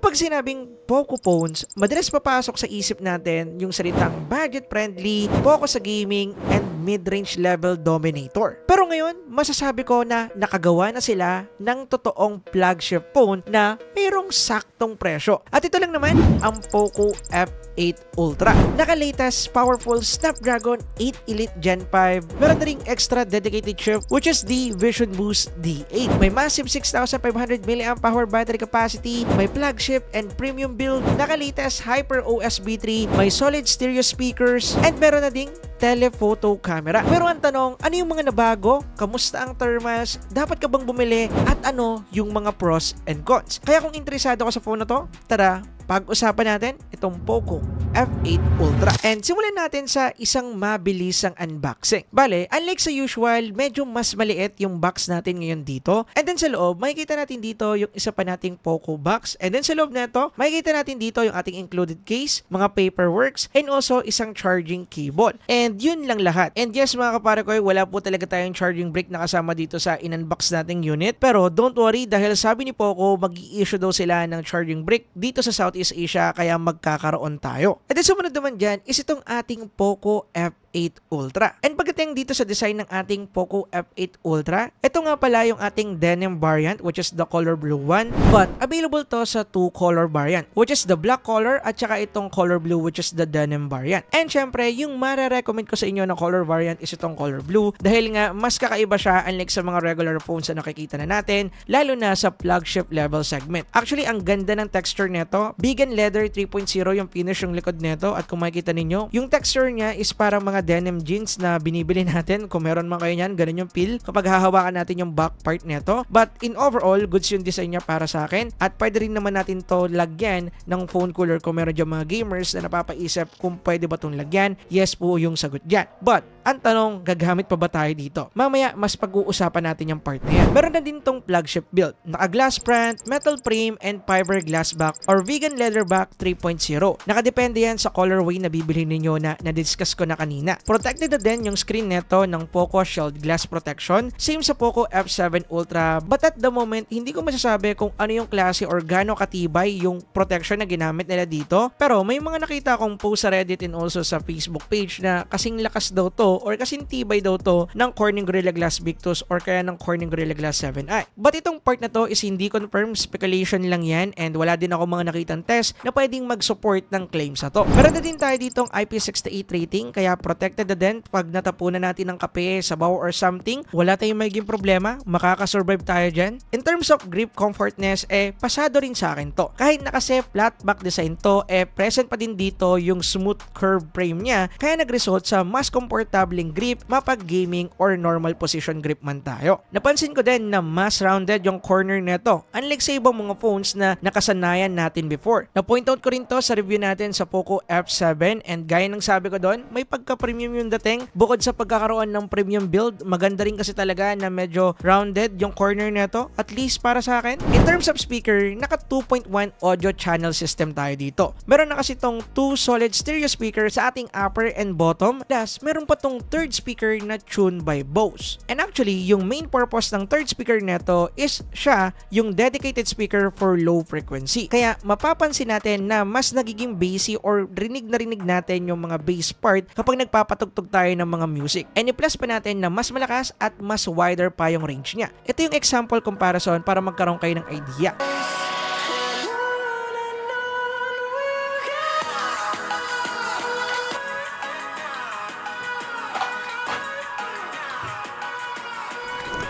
Kapag sinabing Poco phones, madalas papasok sa isip natin yung salitang budget-friendly, focus sa gaming, and mid-range level dominator. Pero ngayon, masasabi ko na nakagawa na sila ng totoong flagship phone na mayroong saktong presyo. At ito lang naman ang Poco F8 Ultra. Naka-latest powerful Snapdragon 8 Elite Gen 5. Meron na ring extra dedicated chip which is the Vision Boost D8. May massive 6,500 mAh battery capacity, may flagship and premium build, naka-latest Hyper OS V3, may solid stereo speakers, and meron na ding telephoto camera. Pero ang tanong, ano yung mga nabago? Kamusta ang thermals? Dapat ka bang bumili? At ano yung mga pros and cons? Kaya kung interesado ka sa phone na to, tara, pag-usapan natin itong Poco F8 Ultra. And simulan natin sa isang mabilisang unboxing. Bale, unlike sa usual, medyo mas maliit yung box natin ngayon dito. And then sa loob, makikita natin dito yung isa pa nating Poco box. And then sa loob nito, makikita natin dito yung ating included case, mga paperworks, and also isang charging cable. And yun lang lahat. And yes mga kapare ko, wala po talaga tayong charging brick na kasama dito sa in-unbox nating unit. Pero don't worry dahil sabi ni Poco, mag-i-issue daw sila ng charging brick dito sa Southeast Asia kaya magkakaroon tayo. At then sumunod naman dyan is itong ating Poco F8 Ultra. And pagdating dito sa design ng ating Poco F8 Ultra, ito nga pala yung ating denim variant which is the color blue one. But available to sa two color variant which is the black color at saka itong color blue which is the denim variant. And syempre, yung mare-recommend ko sa inyo na color variant is itong color blue dahil nga mas kakaiba siya unlike sa mga regular phones na nakikita na natin lalo na sa flagship level segment. Actually, ang ganda ng texture nito. Vegan Leather 3.0 yung finish yung likod nito at kung makikita ninyo, yung texture niya is parang mga denim jeans na binibili natin. Kung meron man kayo niyan, ganun yung feel kapag hahawakan natin yung back part nito. But in overall, goods yung design niya para sa akin at pwede rin naman natin to lagyan ng phone cooler kung meron dyan mga gamers na napapaisip kung pwede ba itong lagyan. Yes po yung sagot dyan. But ang tanong, gagamit pa ba tayo dito? Mamaya, mas pag-uusapan natin yung part na yan. Meron na din tong flagship build. Naka-glass front, metal frame, and fiberglass back or vegan leather back 3.0. Nakadepende yan sa colorway na bibili ninyo na na-discuss ko na kanina. Protected na din yung screen neto ng Poco Shield Glass Protection. Same sa Poco F7 Ultra. But at the moment, hindi ko masasabi kung ano yung klase or gaano katibay yung protection na ginamit nila dito. Pero may mga nakita akong post sa Reddit and also sa Facebook page na kasing lakas daw to or kasing tibay daw to ng Corning Gorilla Glass Victus or kaya ng Corning Gorilla Glass 7i. But itong part na to is hindi confirmed, speculation lang yan and wala din ako mga nakitang test na pwedeng mag-support ng claims na to. Meron na din tayo ditong IP68 rating kaya protected na din pag natapunan natin ng kape, sabaw or something, wala tayong magiging problema, makakasurvive tayo dyan. In terms of grip comfortness, pasado rin sa akin to. Kahit na kasi flat back design to, present pa din dito yung smooth curve frame niya kaya nag-result sa mas komportabling grip, mapag gaming or normal position grip man tayo. Napansin ko din na mas rounded yung corner nito unlike sa ibang mga phones na nakasanayan natin before. Na-point out ko rin to sa review natin sa Poco F7 and gaya ng sabi ko doon, may pagka-premium yung dating. Bukod sa pagkakaroon ng premium build, maganda rin kasi talaga na medyo rounded yung corner nito, at least para sa akin. In terms of speaker, naka 2.1 audio channel system tayo dito. Meron na kasi tong 2 solid stereo speaker sa ating upper and bottom. Plus, meron pa tong third speaker na tuned by Bose. And actually, yung main purpose ng third speaker neto is siya yung dedicated speaker for low frequency. Kaya mapapansin natin na mas nagiging bassy or rinig na rinig natin yung mga bass part kapag nagpapatugtog tayo ng mga music. And i-plus pa natin na mas malakas at mas wider pa yung range niya. Ito yung example comparison para magkaroon kayo ng idea.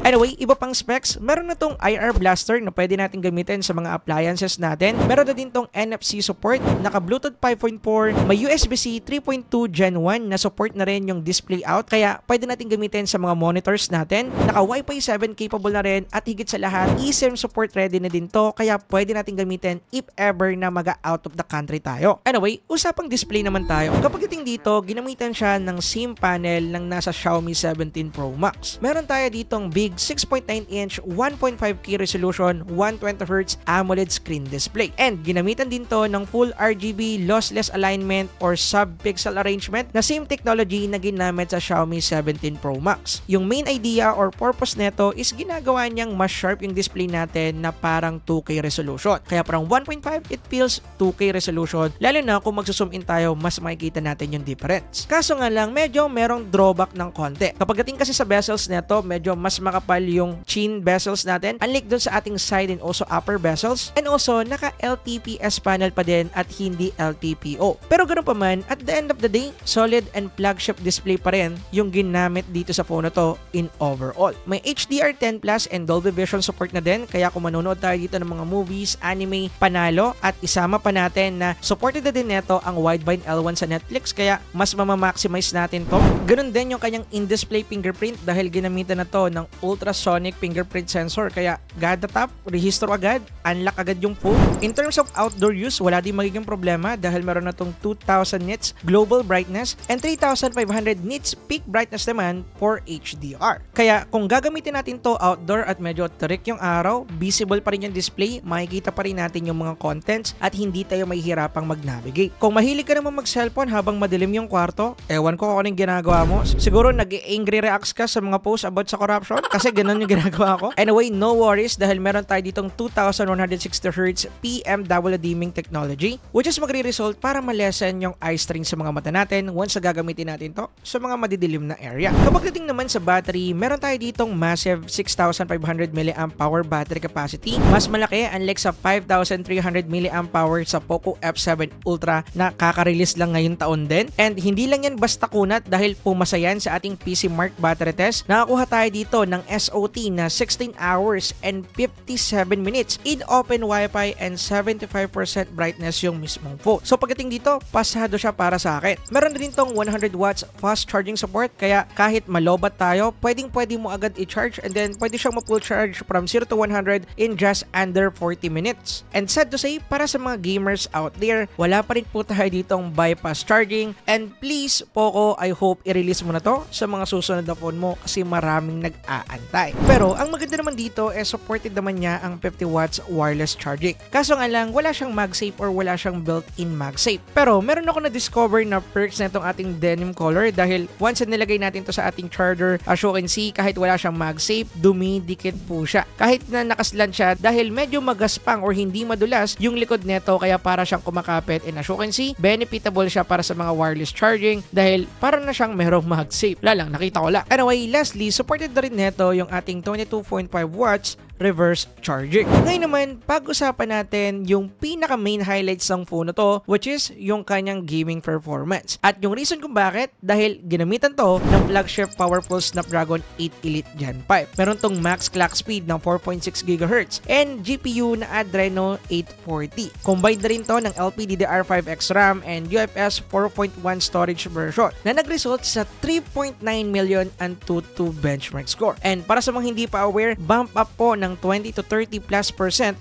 Anyway, iba pang specs, meron na tong IR blaster na pwede natin gamitin sa mga appliances natin. Meron na din tong NFC support, naka Bluetooth 5.4, may USB-C 3.2 Gen 1 na support na rin yung display out, kaya pwede natin gamitin sa mga monitors natin. Naka Wi-Fi 7 capable na rin at higit sa lahat, eSIM support ready na din to, kaya pwede natin gamitin if ever na mag-out of the country tayo. Anyway, usapang display naman tayo. Kapag iting dito, ginamitan siya ng SIM panel ng nasa Xiaomi 17 Pro Max. Meron tayo ditong big astig 6.9-inch 1.5K resolution 120Hz AMOLED screen display. And ginamitan din to ng full RGB lossless alignment or sub-pixel arrangement na same technology na ginamit sa Xiaomi 17 Pro Max. Yung main idea or purpose neto is ginagawa niyang mas sharp yung display natin na parang 2K resolution. Kaya parang 1.5 it feels 2K resolution, lalo na kung magsusum in tayo mas makikita natin yung difference. Kaso nga lang medyo merong drawback ng konti. Kapag dating kasi sa bezels neto, medyo mas makapal yung chin bezels natin unlike dun sa ating side and also upper bezels, and also naka LTPS panel pa din at hindi LTPO. Pero ganoon pa man, at the end of the day, solid and flagship display pa rin yung ginamit dito sa phone na to in overall. May HDR10 Plus and Dolby Vision support na din, kaya kung manonood tayo dito ng mga movies, anime, panalo, at isama pa natin na supported na din neto ang Widevine L1 sa Netflix, kaya mas mamamaximize natin to. Ganun din yung kanyang in-display fingerprint dahil ginamitan na to ng ultrasonic fingerprint sensor, kaya gada tap, rehistro agad, unlock agad yung phone. In terms of outdoor use, wala din magiging problema dahil meron na tong 2000 nits global brightness and 3500 nits peak brightness naman for HDR. Kaya kung gagamitin natin to outdoor at medyo tarik yung araw, visible pa rin yung display, makikita pa rin natin yung mga contents at hindi tayo mahihirapang mag-navigate. Kung mahilig ka naman mag-cellphone habang madilim yung kwarto, ewan ko kung anong ginagawa mo. Siguro nag-angry reacts ka sa mga posts about sa corruption kasi ganun yung ginagawa ko. Anyway, no worries dahil meron tayo ditong 2160Hz PM dimming technology which is magre-result para malesen yung eye strain sa mga mata natin once na gagamitin natin to sa mga madidilim na area. Kapag dating naman sa battery, meron tayo ditong massive 6,500 mAh battery capacity. Mas malaki unlike sa 5,300 mAh sa Poco F7 Ultra na kaka-release lang ngayong taon din. And hindi lang yan basta kunat dahil pumasa yan sa ating PC Mark battery test. Nakakuha tayo dito ng SOT na 16 hours and 57 minutes in open Wi-Fi and 75% brightness yung mismong phone. So pagdating dito, pasado siya para sa akin. Meron din tong 100 watts fast charging support, kaya kahit malobat tayo, pwede mo agad i-charge and then pwede siyang ma-full charge from 0 to 100 in just under 40 minutes. And sad to say, para sa mga gamers out there, wala pa rin po tayo ditong bypass charging, and please Poco, I hope i-release mo na to sa mga susunod na phone mo kasi maraming nag-aantay. Pero ang maganda naman dito supported naman niya ang 50 watts wireless charging. Kaso nga lang, wala siyang MagSafe or wala siyang built-in MagSafe. Pero meron ako na-discover na perks na itong ating denim color dahil once na nilagay natin to sa ating charger, as you can see, kahit wala siyang MagSafe, dumidikit po siya. Kahit na nakaslan siya dahil medyo magaspang or hindi madulas yung likod neto, kaya para siyang kumakapit, and as you can see, benefitable siya para sa mga wireless charging dahil para na siyang merong MagSafe. Wala lang, nakita ko lang. Anyway, lastly, supported na rin neto yung ating 22.5 watts reverse charging. Ngayon naman, pag-usapan natin yung pinaka main highlights ng phone na to, which is yung kanyang gaming performance. At yung reason kung bakit, dahil ginamitan to ng flagship powerful Snapdragon 8 Elite Gen 5. Meron tong max clock speed ng 4.6 GHz and GPU na Adreno 840. Combined na rin to ng LPDDR5X RAM and UFS 4.1 storage version na nag-result sa 3.9 million Antutu benchmark score. And para sa mga hindi pa aware, bump up po ng 20 to 30+%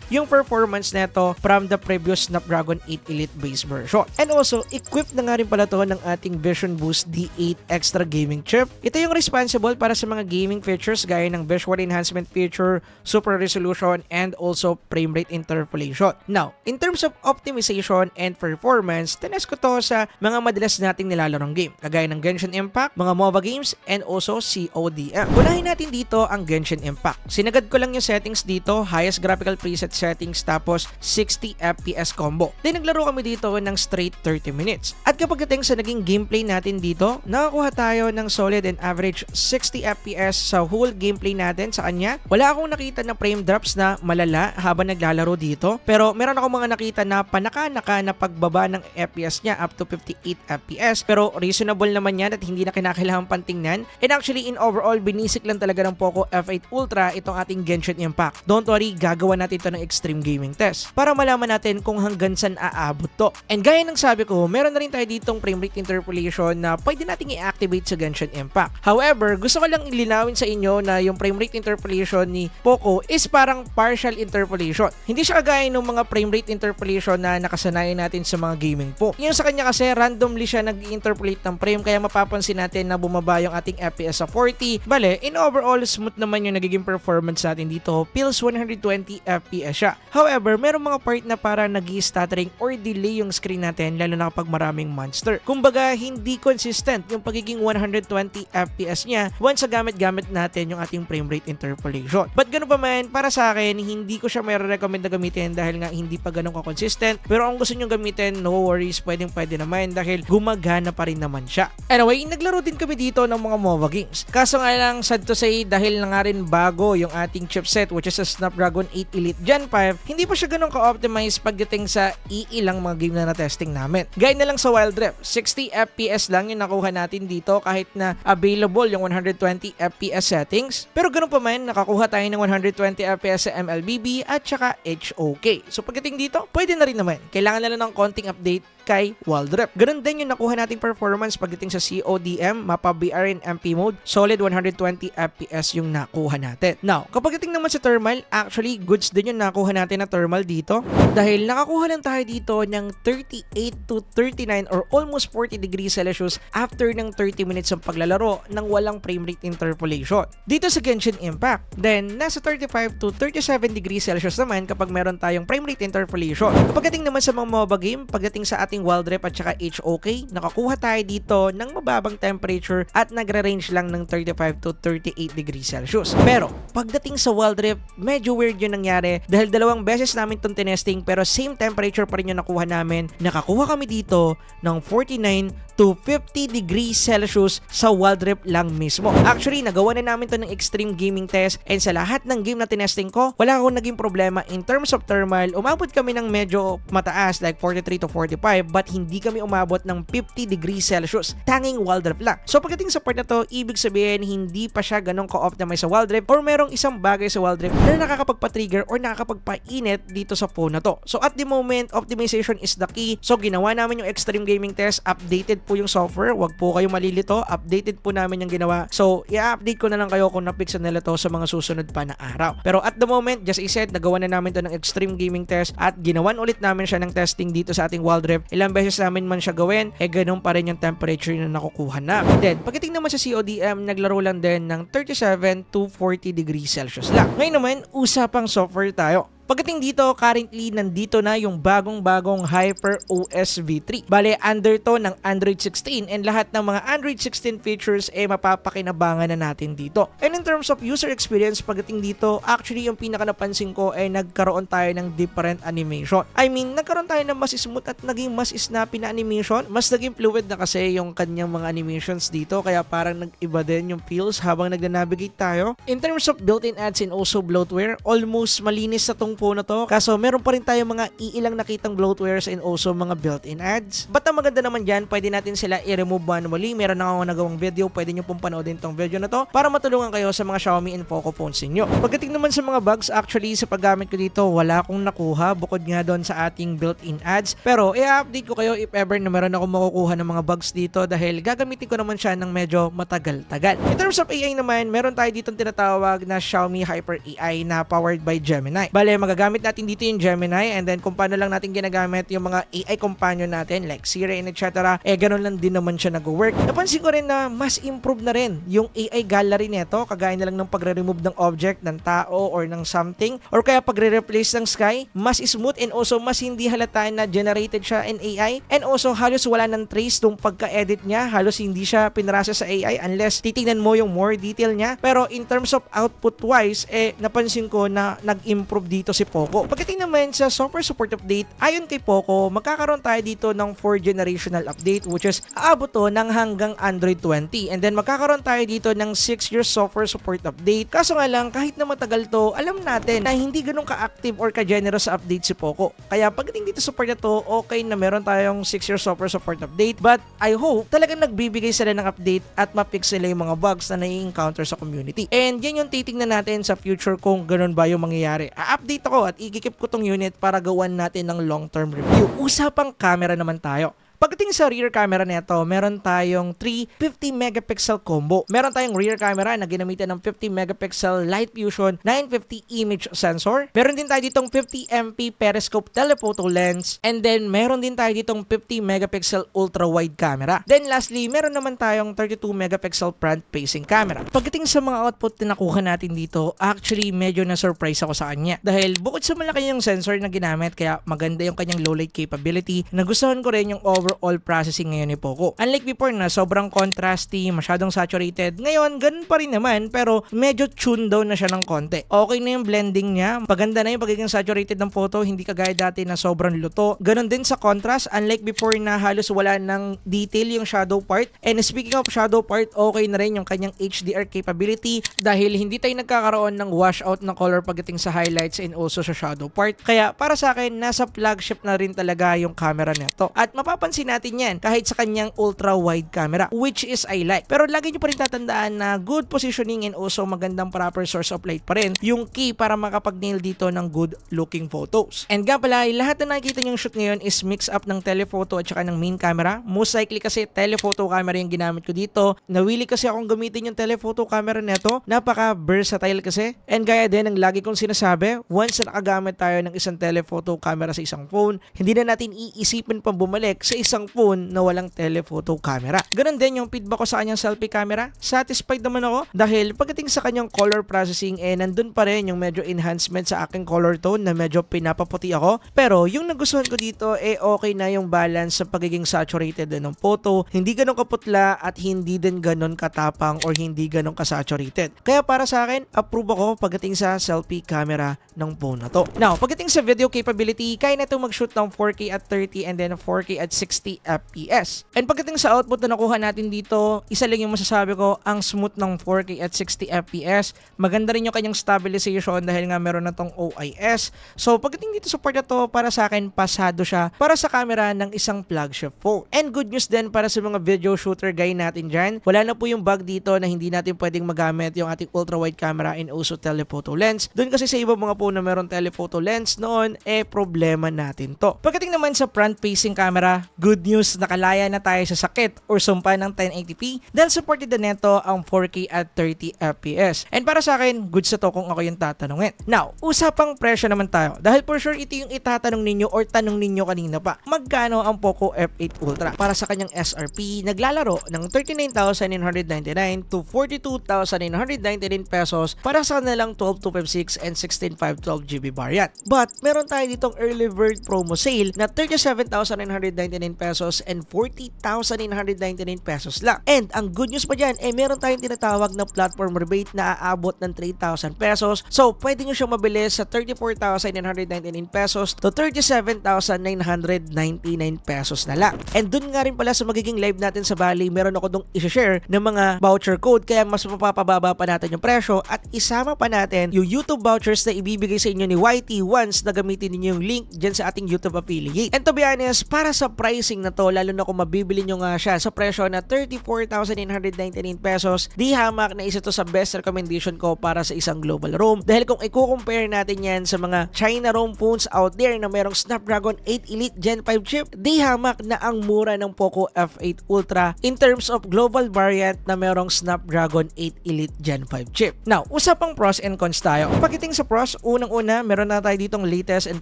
yung performance neto from the previous Snapdragon 8 Elite base version. And also, equipped na nga rin pala to ng ating Vision Boost D8 Extra gaming chip. Ito yung responsible para sa mga gaming features gaya ng visual enhancement feature, super resolution, and also frame rate interpolation. Now, in terms of optimization and performance, tinest ko to sa mga madalas nating nilalarong game, kagaya ng Genshin Impact, mga MOBA games, and also CODM. Unahin natin dito ang Genshin Impact. Sinagad ko lang yung settings dito, highest graphical preset settings, tapos 60 FPS combo. Then naglaro kami dito ng straight 30 minutes. At kapag dating sa naging gameplay natin dito, nakakuha tayo ng solid and average 60 FPS sa whole gameplay natin sa kanya. Wala akong nakita na frame drops na malala habang naglalaro dito, pero meron akong mga nakita na panaka-naka na pagbaba ng FPS niya up to 58 FPS, pero reasonable naman yan at hindi na kinakailangan pantingnan. And actually, in overall, binisik lang talaga ng Poco F8 Ultra itong ating Genshin Impact. Don't worry, gagawa natin ito ng extreme gaming test para malaman natin kung hanggang saan aabot to. And gaya ng sabi ko, meron na rin tayo ditong frame rate interpolation na pwede nating i-activate sa Genshin Impact. However, gusto ko lang ilinawin sa inyo na yung frame rate interpolation ni Poco is parang partial interpolation. Hindi siya kagaya ng mga frame rate interpolation na nakasanayan natin sa mga gaming po. Yung sa kanya kasi randomly siya nag-interpolate ng frame kaya mapapansin natin na bumaba yung ating FPS sa 40. Bale, in overall, smooth naman yung nagiging performance natin dito. Feels 120 FPS siya. However, merong mga part na para nag-stuttering or delay yung screen natin lalo na kapag maraming monster. Kumbaga, hindi consistent yung pagiging 120 FPS niya once sa gamit-gamit natin yung ating frame rate interpolation. But ganoon pa man, para sa akin, hindi ko siya recommend na gamitin dahil nga hindi pa ganun ka-consistent. Pero kung gusto nyo gamitin, no worries, pwede naman dahil gumagana pa rin naman siya. Anyway, naglaro din kami dito ng mga MOBA games. Kaso nga lang, sad to say, dahil na nga rin bago yung ating chipset which is a Snapdragon 8 Elite Gen 5, hindi pa siya ganun ka-optimize pagdating sa iilang mga game na na-testing namin. Gaya na lang sa Wild Rift, 60 FPS lang yung nakuha natin dito kahit na available yung 120 FPS settings. Pero ganun pa man, nakakuha tayo ng 120 FPS sa MLBB at saka HOK. So pagdating dito, pwede na rin naman. Kailangan na lang ng konting update kay Wild Rift. Ganun din yung nakuha nating performance pagdating sa CODM, mapa BR and MP mode. Solid 120 FPS yung nakuha natin. Now, kapag dating naman sa thermal, actually goods din yung nakuha natin na thermal dito dahil nakakuha lang tayo dito ng 38 to 39 or almost 40 degrees Celsius after ng 30 minutes ng paglalaro ng walang frame rate interpolation. Dito sa Genshin Impact, then nasa 35 to 37 degrees Celsius naman kapag meron tayong frame rate interpolation. Kapag dating naman sa mga MOBA game, pagdating sa ating Wild Rift at saka HOK, nakakuha tayo dito ng mababang temperature at nagre-range lang ng 35 to 38 degrees Celsius. Pero, pagdating sa Wild Rift, medyo weird yung nangyari dahil dalawang beses namin itong tinesting pero same temperature pa rin yung nakuha namin. Nakakuha kami dito ng 49 to 50 degrees Celsius sa Wild Rift lang mismo. Actually, nagawa na namin to ng extreme gaming test and sa lahat ng game na tinesting ko, wala akong naging problema in terms of thermal. Umabot kami ng medyo mataas like 43 to 45 but hindi kami umabot ng 50 degrees Celsius. Tanging Wild Rift lang. So pagdating sa part na to, ibig sabihin hindi pa siya ganun ka-optimize sa Wild Rift or merong isang bagay sa Wild Rift na nakakapagpa-trigger or nakakapagpa-init dito sa phone na to. So at the moment, optimization is the key. So ginawa namin yung extreme gaming test, updated po yung software, wag po kayo malilito, updated po namin yung ginawa. So i-update ko na lang kayo kung na-fix nila to sa mga susunod pa na araw. Pero at the moment, just I said, nagawa na namin to ng extreme gaming test at ginawan ulit namin siya ng testing dito sa ating Wild Rift. Ilang beses namin man siya gawin, ganun pa rin yung temperature na nakukuha na. Then, pagdating naman sa CODM, naglaro lang din ng 37 to 40 degrees Celsius lang. Ngayon naman, usapang software tayo. Pagdating dito, currently nandito na yung bagong-bagong HyperOS V3. Bale, under to ng Android 16 and lahat ng mga Android 16 features mapapakinabangan na natin dito. And in terms of user experience, pagdating dito, actually yung pinaka napansin ko nagkaroon tayo ng different animation. I mean, nagkaroon tayo ng mas smooth at naging mas snappy na animation. Mas naging fluid na kasi yung kanyang mga animations dito kaya parang nag-iba din yung feels habang nag-navigate tayo. In terms of built-in ads and also bloatware, almost malinis sa tong phone na to. Kaso meron pa rin tayo mga iilang nakitang bloatwares and also mga built-in ads. But ang maganda naman dyan, pwede natin sila i-remove manually. Meron na akong nagawang video, pwede nyo pong panoodin tong video na to para matulungan kayo sa mga Xiaomi and Poco phones ninyo. Pagdating naman sa mga bugs, actually sa paggamit ko dito, wala akong nakuha bukod nga doon sa ating built-in ads. Pero i-update ko kayo if ever na meron akong makukuha ng mga bugs dito dahil gagamitin ko naman siya ng medyo matagal-tagal. In terms of AI naman, meron tayo dito tinatawag na Xiaomi Hyper AI na powered by Gemini. Bale, magagamit natin dito yung Gemini and then kung paano lang natin ginagamit yung mga AI companion natin like Siri and etc. Ganun lang din naman siya nag-work. Napansin ko rin na mas improve na rin yung AI gallery nito kagaya na lang ng pagre-remove ng object ng tao or ng something or kaya pagre-replace ng sky. Mas smooth and also mas hindi halata na generated siya in AI and also halos wala ng trace nung pagka-edit niya. Halos hindi siya pinrasa sa AI unless titingnan mo yung more detail niya. Pero in terms of output wise, napansin ko na nag-improve dito dito si Poco. Pagdating naman sa software support update, ayon kay Poco, magkakaroon tayo dito ng 4th generational update which is aabot to ng hanggang Android 20. And then magkakaroon tayo dito ng 6-year software support update. Kaso nga lang, kahit na matagal to, alam natin na hindi ganun ka-active or ka-generous sa update si Poco. Kaya pagdating dito sa part na to, okay na meron tayong 6-year software support update, but I hope talagang nagbibigay sila ng update at mapix nila yung mga bugs na nai-encounter sa community. And yan yung titingnan natin sa future kung ganun ba yung mangyayari. A-update ako at i-keep ko tong unit para gawan natin ng long-term review. Usapang camera naman tayo. Pagdating sa rear camera nito, meron tayong 350 megapixel combo. Meron tayong rear camera na ginamitan ng 50 megapixel light fusion 950 image sensor. Meron din tayo ditong 50 MP periscope telephoto lens. And then meron din tayo ditong 50 megapixel ultra wide camera. Then lastly, meron naman tayong 32 megapixel front facing camera. Pagdating sa mga output na nakuha natin dito, actually medyo na-surprise ako sa kanya. Dahil bukod sa malaki yung sensor na ginamit, kaya maganda yung kanyang low light capability, nagustuhan ko rin yung overall processing ngayon ni Poco. Unlike before na sobrang contrasty, masyadong saturated, ngayon ganun pa rin naman pero medyo tuned down na siya ng konti. Okay na yung blending niya, paganda na yung pagiging saturated ng photo, hindi kagaya dati na sobrang luto. Ganun din sa contrast, unlike before na halos wala ng detail yung shadow part. And speaking of shadow part, okay na rin yung kanyang HDR capability dahil hindi tayo nagkakaroon ng washout ng color pagdating sa highlights and also sa shadow part. Kaya para sa akin, nasa flagship na rin talaga yung camera nito. At mapapansin natin yan kahit sa kanyang ultra wide camera, which is I like. Pero lagi nyo pa rin tatandaan na good positioning and also magandang proper source of light pa rin yung key para makapag-nail dito ng good looking photos. And nga pala, lahat na nakikita nyong shoot ngayon is mix up ng telephoto at saka ng main camera. Most likely kasi telephoto camera yung ginamit ko dito. Nawili kasi akong gamitin yung telephoto camera neto. Napaka versatile kasi. And gaya din ang lagi kong sinasabi, once na nakagamit tayo ng isang telephoto camera sa isang phone, hindi na natin iisipin pang bumalik sa isang phone na walang telephoto camera. Ganon din yung feedback ko sa kanyang selfie camera. Satisfied naman ako dahil pagdating sa kanyang color processing nandun pa rin yung medyo enhancement sa aking color tone na medyo pinapaputi ako. Pero yung nagustuhan ko dito okay na yung balance sa pagiging saturated ng photo. Hindi ganon kaputla at hindi din ganon katapang or hindi ganon kasaturated. Kaya para sa akin, approve ako pagdating sa selfie camera ng phone na to. Now, pagdating sa video capability, kaya na ito mag-shoot ng 4K at 30 and then 4K at 60 FPS. And pagdating sa output na nakuha natin dito, isa lang yung masasabi ko, ang smooth ng 4K at 60 FPS. Maganda rin yung kanyang stabilization dahil nga meron na tong OIS. So pagdating dito sa part na to, para sa akin, pasado siya para sa camera ng isang flagship phone. And good news din para sa mga video shooter guy natin dyan. Wala na po yung bug dito na hindi natin pwedeng magamit yung ating ultra wide camera and also telephoto lens. Doon kasi sa ibang mga phone na meron telephoto lens noon, problema natin to. Pagdating naman sa front facing camera, good news, nakalaya na tayo sa sakit or sumpa ng 1080p dahil supported na neto ang 4K at 30 FPS. And para sa akin, good sa to kung ako yung tatanungin. Now, usapang presyo naman tayo. Dahil for sure, ito yung itatanong ninyo or tanong ninyo kanina pa. Magkano ang Poco F8 Ultra? Para sa kanyang SRP, naglalaro ng 39,999 to 42,999 pesos para sa kanilang 12256 and 16512GB variant. But, meron tayo ditong early bird promo sale na 37,999 pesos and 40,999 pesos lang. And ang good news pa dyan, meron tayong tinatawag na platform rebate na aabot ng 3,000 pesos. So, pwede nyo siyang mabili sa 34,999 pesos to 37,999 pesos na lang. And dun nga rin pala sa magiging live natin sa Bali, meron ako dong i-share ng mga voucher code kaya mas mapapababa pa natin yung presyo at isama pa natin yung YouTube vouchers na ibibigay sa inyo ni YT once na gamitin niyo yung link dyan sa ating YouTube affiliate. And to be honest, para sa pricing na to, lalo na kung mabibili nyo nga siya sa presyo na 34,999 pesos, di hamak na isa to sa best recommendation ko para sa isang global roam. Dahil kung i-compare natin yan sa mga China roam phones out there na merong Snapdragon 8 Elite Gen 5 chip, di hamak na ang mura ng Poco F8 Ultra in terms of global variant na merong Snapdragon 8 Elite Gen 5 chip. Now, usapang pros and cons tayo. Pagdating sa pros, unang-una, meron na tayo ditong latest and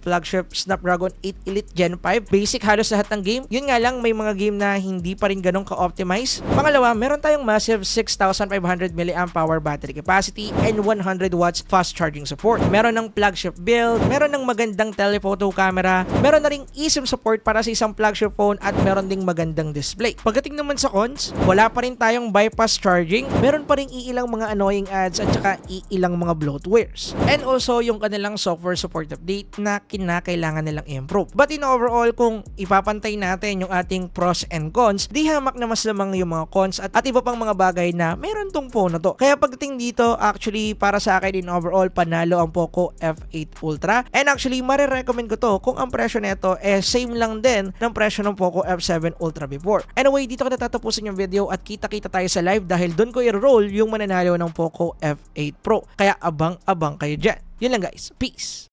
flagship Snapdragon 8 Elite Gen 5. Basic halos lahat ng game. Yun nga lang may mga game na hindi pa rin ganun ka-optimize. Pangalawa, meron tayong massive 6,500 mAh battery capacity and 100 watts fast charging support. Meron ng flagship build, meron ng magandang telephoto camera, meron na ring eSIM support para sa isang flagship phone at meron ding magandang display. Pagdating naman sa cons, wala pa rin tayong bypass charging, meron pa rin iilang mga annoying ads at saka iilang mga bloatwares. And also yung kanilang software support update na kinakailangan nilang i-improve. But in overall, kung ipapantay natin yung ating pros and cons, di hamak na mas lamang yung mga cons at iba pang mga bagay na meron tong phone na to. Kaya pagdating dito, actually para sa akin in overall, panalo ang Poco F8 Ultra. And actually, marirecommend ko to kung ang presyo nito same lang din ng presyo ng Poco F7 Ultra before. Anyway, dito ko natatapusin yung video at kita-kita tayo sa live dahil doon ko i-roll yung mananalo ng Poco F8 Pro. Kaya abang-abang kayo dyan. Yun lang guys. Peace!